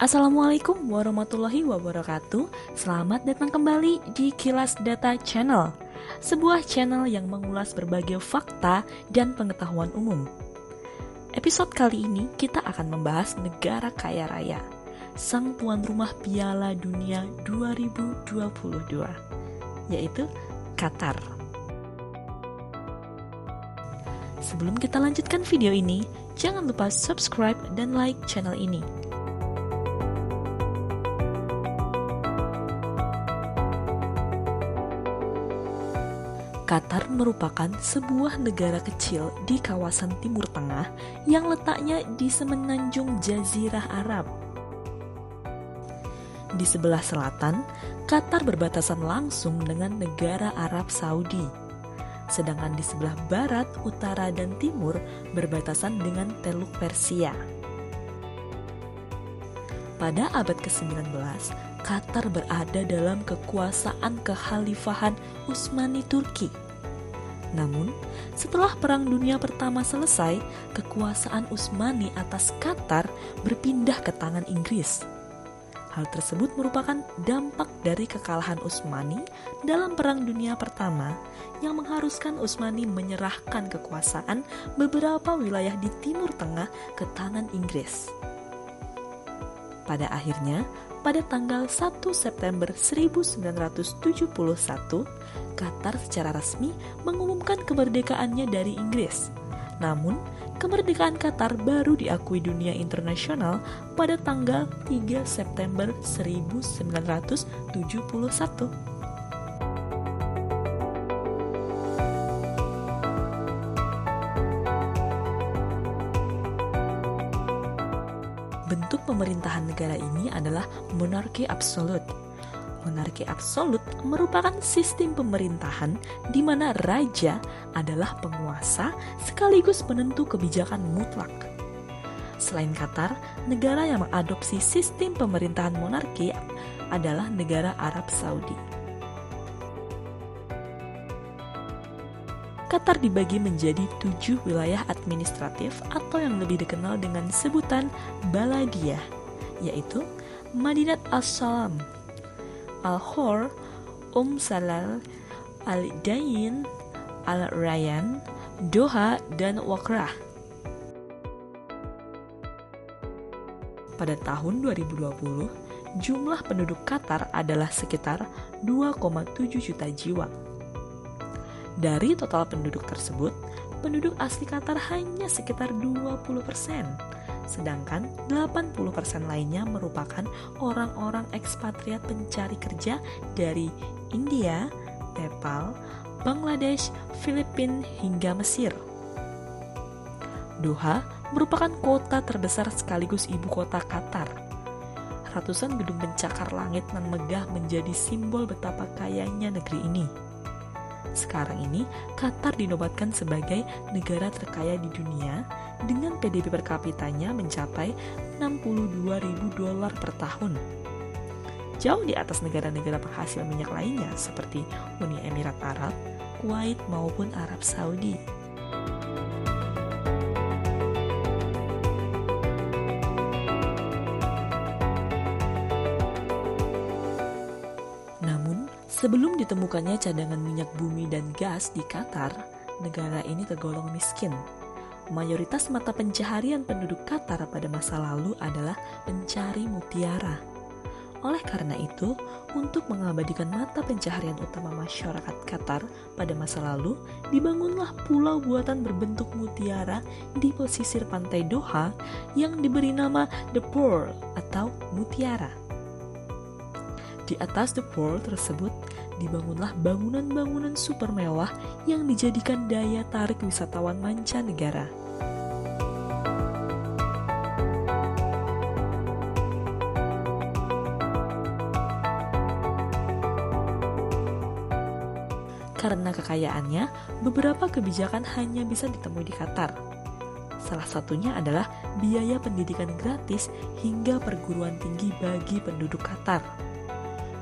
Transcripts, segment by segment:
Assalamualaikum warahmatullahi wabarakatuh. Selamat datang kembali di Kilas Data Channel, sebuah channel yang mengulas berbagai fakta dan pengetahuan umum. Episode kali ini kita akan membahas negara kaya raya, sang tuan rumah Piala Dunia 2022, yaitu Qatar. Sebelum kita lanjutkan video ini, jangan lupa subscribe dan like channel ini. Qatar merupakan sebuah negara kecil di kawasan Timur Tengah yang letaknya di semenanjung Jazirah Arab. Di sebelah selatan, Qatar berbatasan langsung dengan negara Arab Saudi. Sedangkan di sebelah barat, utara, dan timur berbatasan dengan Teluk Persia. Pada abad ke-19, Qatar berada dalam kekuasaan kekhalifahan Utsmani Turki. Namun, setelah Perang Dunia Pertama selesai, kekuasaan Utsmani atas Qatar berpindah ke tangan Inggris. Hal tersebut merupakan dampak dari kekalahan Utsmani dalam Perang Dunia Pertama yang mengharuskan Utsmani menyerahkan kekuasaan beberapa wilayah di Timur Tengah ke tangan Inggris. Pada akhirnya, pada tanggal 1 September 1971, Qatar secara resmi mengumumkan kemerdekaannya dari Inggris. Namun, kemerdekaan Qatar baru diakui dunia internasional pada tanggal 3 September 1971. Bentuk pemerintahan negara ini adalah monarki absolut. Monarki absolut merupakan sistem pemerintahan di mana raja adalah penguasa sekaligus penentu kebijakan mutlak. Selain Qatar, negara yang mengadopsi sistem pemerintahan monarki adalah negara Arab Saudi. Qatar dibagi menjadi 7 wilayah administratif atau yang lebih dikenal dengan sebutan Baladiyah, yaitu Madinat As-Salam, Al-Khor, Salal, Al-Dayin, Al-Rayyan, Doha, dan Wakrah. Pada tahun 2020, jumlah penduduk Qatar adalah sekitar 2,7 juta jiwa. Dari total penduduk tersebut, penduduk asli Qatar hanya sekitar 20%, sedangkan 80% lainnya merupakan orang-orang ekspatriat pencari kerja dari India, Nepal, Bangladesh, Filipina, hingga Mesir. Doha merupakan kota terbesar sekaligus ibu kota Qatar. Ratusan gedung pencakar langit nan megah menjadi simbol betapa kayanya negeri ini. Sekarang ini, Qatar dinobatkan sebagai negara terkaya di dunia dengan PDB per kapitanya mencapai $62.000 per tahun. Jauh di atas negara-negara penghasil minyak lainnya seperti Uni Emirat Arab, Kuwait, maupun Arab Saudi. Sebelum ditemukannya cadangan minyak bumi dan gas di Qatar, negara ini tergolong miskin. Mayoritas mata pencaharian penduduk Qatar pada masa lalu adalah mencari mutiara. Oleh karena itu, untuk mengabadikan mata pencaharian utama masyarakat Qatar pada masa lalu, dibangunlah pulau buatan berbentuk mutiara di pesisir pantai Doha yang diberi nama The Pearl atau Mutiara. Di atas The Pearl tersebut, dibangunlah bangunan-bangunan super mewah yang dijadikan daya tarik wisatawan mancanegara. Karena kekayaannya, beberapa kebijakan hanya bisa ditemui di Qatar. Salah satunya adalah biaya pendidikan gratis hingga perguruan tinggi bagi penduduk Qatar.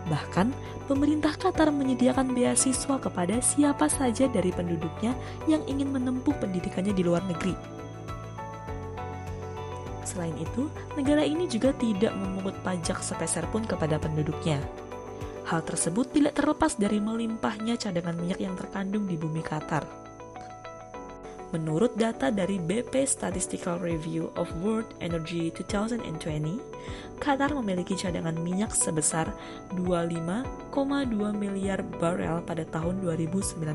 Bahkan, pemerintah Qatar menyediakan beasiswa kepada siapa saja dari penduduknya yang ingin menempuh pendidikannya di luar negeri. Selain itu, negara ini juga tidak memungut pajak sepeser pun kepada penduduknya. Hal tersebut tidak terlepas dari melimpahnya cadangan minyak yang terkandung di bumi Qatar. Menurut data dari BP Statistical Review of World Energy 2020, Qatar memiliki cadangan minyak sebesar 25,2 miliar barel pada tahun 2019.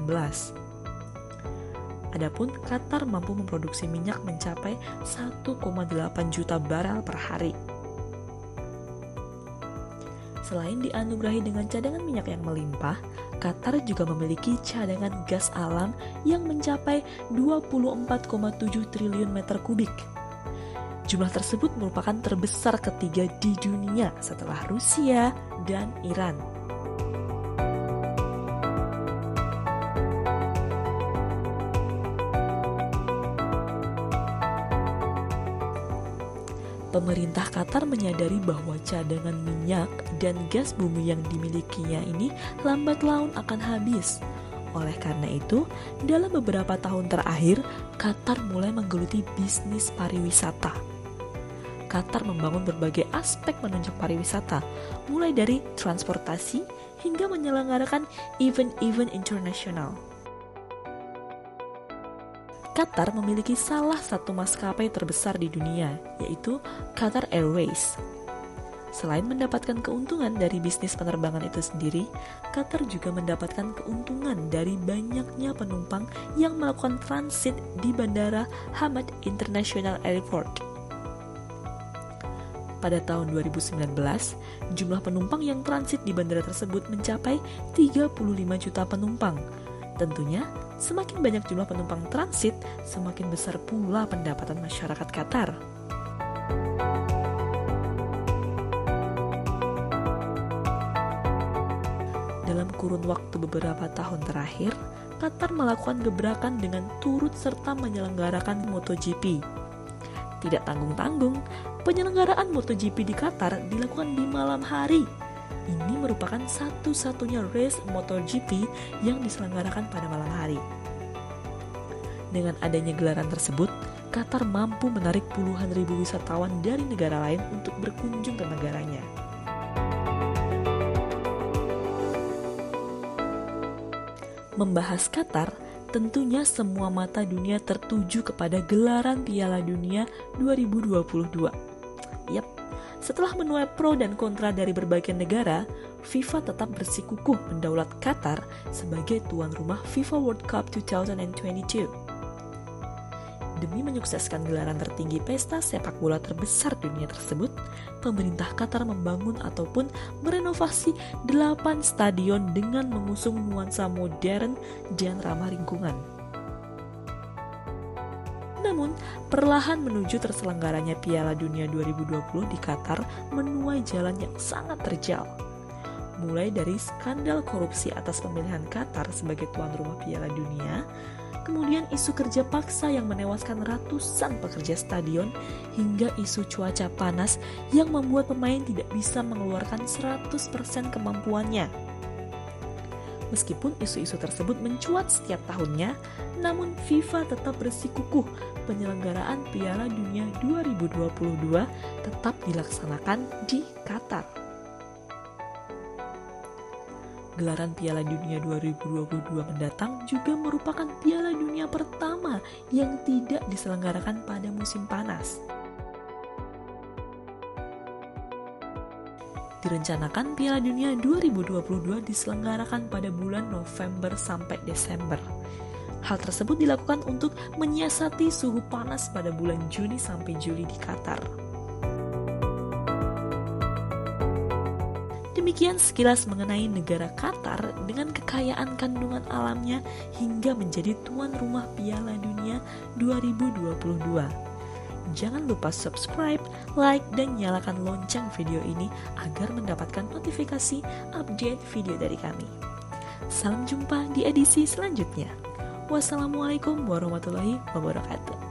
Adapun Qatar mampu memproduksi minyak mencapai 1,8 juta barel per hari. Selain dianugerahi dengan cadangan minyak yang melimpah, Qatar juga memiliki cadangan gas alam yang mencapai 24,7 triliun meter kubik. Jumlah tersebut merupakan terbesar ketiga di dunia setelah Rusia dan Iran. Pemerintah Qatar menyadari bahwa cadangan minyak dan gas bumi yang dimilikinya ini lambat laun akan habis. Oleh karena itu, dalam beberapa tahun terakhir, Qatar mulai menggeluti bisnis pariwisata. Qatar membangun berbagai aspek menunjang pariwisata, mulai dari transportasi hingga menyelenggarakan event-event internasional. Qatar memiliki salah satu maskapai terbesar di dunia, yaitu Qatar Airways. Selain mendapatkan keuntungan dari bisnis penerbangan itu sendiri, Qatar juga mendapatkan keuntungan dari banyaknya penumpang yang melakukan transit di Bandara Hamad International Airport. Pada tahun 2019, jumlah penumpang yang transit di bandara tersebut mencapai 35 juta penumpang. Tentunya, semakin banyak jumlah penumpang transit, semakin besar pula pendapatan masyarakat Qatar. Dalam kurun waktu beberapa tahun terakhir, Qatar melakukan gebrakan dengan turut serta menyelenggarakan MotoGP. Tidak tanggung-tanggung, penyelenggaraan MotoGP di Qatar dilakukan di malam hari. Ini merupakan satu-satunya race MotoGP yang diselenggarakan pada malam hari. Dengan adanya gelaran tersebut, Qatar mampu menarik puluhan ribu wisatawan dari negara lain untuk berkunjung ke negaranya. Membahas Qatar, tentunya semua mata dunia tertuju kepada gelaran Piala Dunia 2022. Yap, setelah menuai pro dan kontra dari berbagai negara, FIFA tetap bersikukuh mendaulat Qatar sebagai tuan rumah FIFA World Cup 2022. Demi menyukseskan gelaran tertinggi pesta sepak bola terbesar dunia tersebut, pemerintah Qatar membangun ataupun merenovasi 8 stadion dengan mengusung nuansa modern dan ramah lingkungan. Namun, perlahan menuju terselenggaranya Piala Dunia 2020 di Qatar menuai jalan yang sangat terjal. Mulai dari skandal korupsi atas pemilihan Qatar sebagai tuan rumah Piala Dunia, kemudian isu kerja paksa yang menewaskan ratusan pekerja stadion, hingga isu cuaca panas yang membuat pemain tidak bisa mengeluarkan 100% kemampuannya. Meskipun isu-isu tersebut mencuat setiap tahunnya, namun FIFA tetap bersikukuh penyelenggaraan Piala Dunia 2022 tetap dilaksanakan di Qatar. Gelaran Piala Dunia 2022 mendatang juga merupakan Piala Dunia pertama yang tidak diselenggarakan pada musim panas. Direncanakan Piala Dunia 2022 diselenggarakan pada bulan November sampai Desember. Hal tersebut dilakukan untuk menyiasati suhu panas pada bulan Juni sampai Juli di Qatar. Demikian sekilas mengenai negara Qatar dengan kekayaan kandungan alamnya hingga menjadi tuan rumah Piala Dunia 2022. Jangan lupa subscribe, like, dan nyalakan lonceng video ini agar mendapatkan notifikasi update video dari kami. Salam jumpa di edisi selanjutnya. Wassalamualaikum warahmatullahi wabarakatuh.